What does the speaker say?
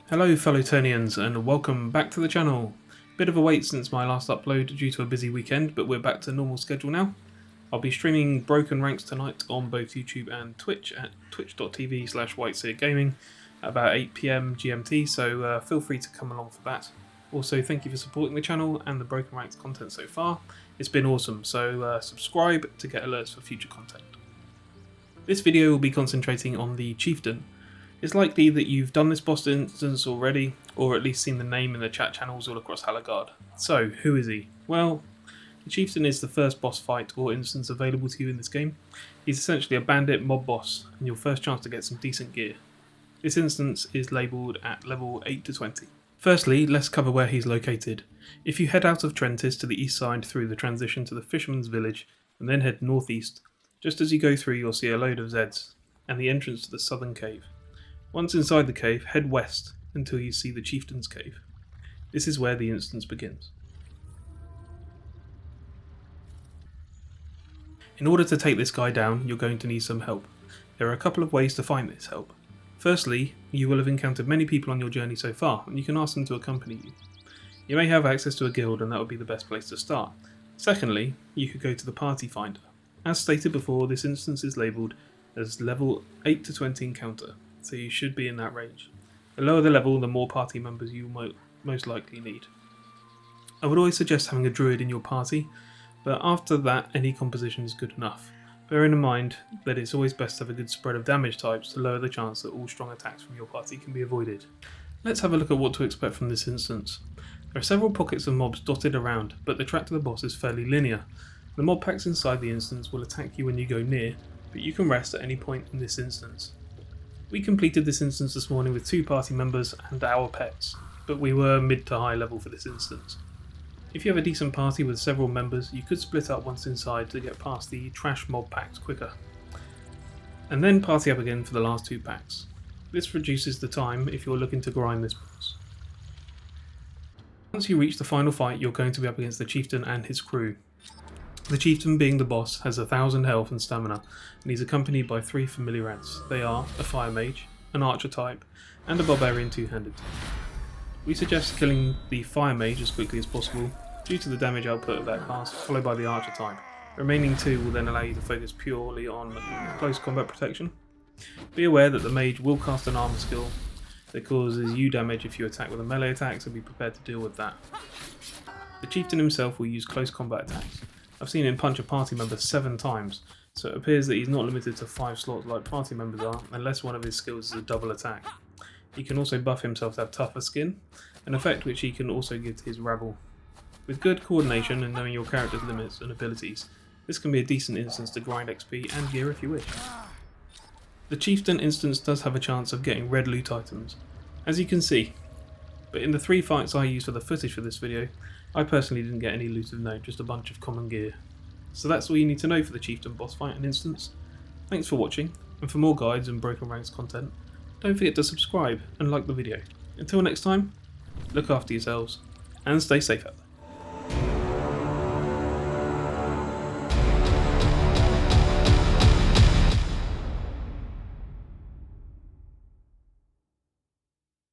Hello fellow Turnians and welcome back to the channel. Bit of a wait since my last upload due to a busy weekend, but we're back to normal schedule now. I'll be streaming Broken Ranks tonight on both YouTube and Twitch at twitch.tv/Whiteseer Gaming at about 8 PM GMT, so feel free to come along for that. Also, thank you for supporting the channel and the Broken Ranks content so far. It's been awesome, so subscribe to get alerts for future content. This video will be concentrating on the Chieftain. It's likely that you've done this boss instance already, or at least seen the name in the chat channels all across Halagard. So, who is he? Well, the Chieftain is the first boss fight or instance available to you in this game. He's essentially a bandit mob boss, and your first chance to get some decent gear. This instance is labelled at level 8 to 20. Firstly, let's cover where he's located. If you head out of Trentis to the east side through the transition to the Fisherman's Village, and then head northeast, just as you go through you'll see a load of Zeds, and the entrance to the southern cave. Once inside the cave, head west until you see the Chieftain's Cave. This is where the instance begins. In order to take this guy down, you're going to need some help. There are a couple of ways to find this help. Firstly, you will have encountered many people on your journey so far, and you can ask them to accompany you. You may have access to a guild, and that would be the best place to start. Secondly, you could go to the Party Finder. As stated before, this instance is labelled as level 8 to 20 encounter, so you should be in that range. The lower the level, the more party members you most likely need. I would always suggest having a druid in your party, but after that any composition is good enough. Bearing in mind that it's always best to have a good spread of damage types to lower the chance that all strong attacks from your party can be avoided. Let's have a look at what to expect from this instance. There are several pockets of mobs dotted around, but the track to the boss is fairly linear. The mob packs inside the instance will attack you when you go near, but you can rest at any point in this instance. We completed this instance this morning with 2 party members and our pets, but we were mid to high level for this instance. If you have a decent party with several members, you could split up once inside to get past the trash mob packs quicker, and then party up again for the last 2 packs. This reduces the time if you're looking to grind this boss. Once you reach the final fight, you're going to be up against the Chieftain and his crew. The Chieftain, being the boss, has 1,000 health and stamina, and he's accompanied by 3 familiar ants. They are a Fire Mage, an Archer type, and a Barbarian two-handed. We suggest killing the Fire Mage as quickly as possible, due to the damage output of that class, followed by the Archer type. The remaining 2 will then allow you to focus purely on close combat protection. Be aware that the Mage will cast an armor skill that causes you damage if you attack with a melee attack, so be prepared to deal with that. The Chieftain himself will use close combat attacks. I've seen him punch a party member 7 times, so it appears that he's not limited to 5 slots like party members are, unless one of his skills is a double attack. He can also buff himself to have tougher skin, an effect which he can also give to his rabble. With good coordination and knowing your character's limits and abilities, this can be a decent instance to grind XP and gear if you wish. The Chieftain instance does have a chance of getting red loot items, as you can see, but in the 3 fights I used for the footage for this video, I personally didn't get any loot of note, just a bunch of common gear. So that's all you need to know for the Chieftain boss fight and instance. Thanks for watching, and for more guides and Broken Ranks content, don't forget to subscribe and like the video. Until next time, look after yourselves, and stay safe out there.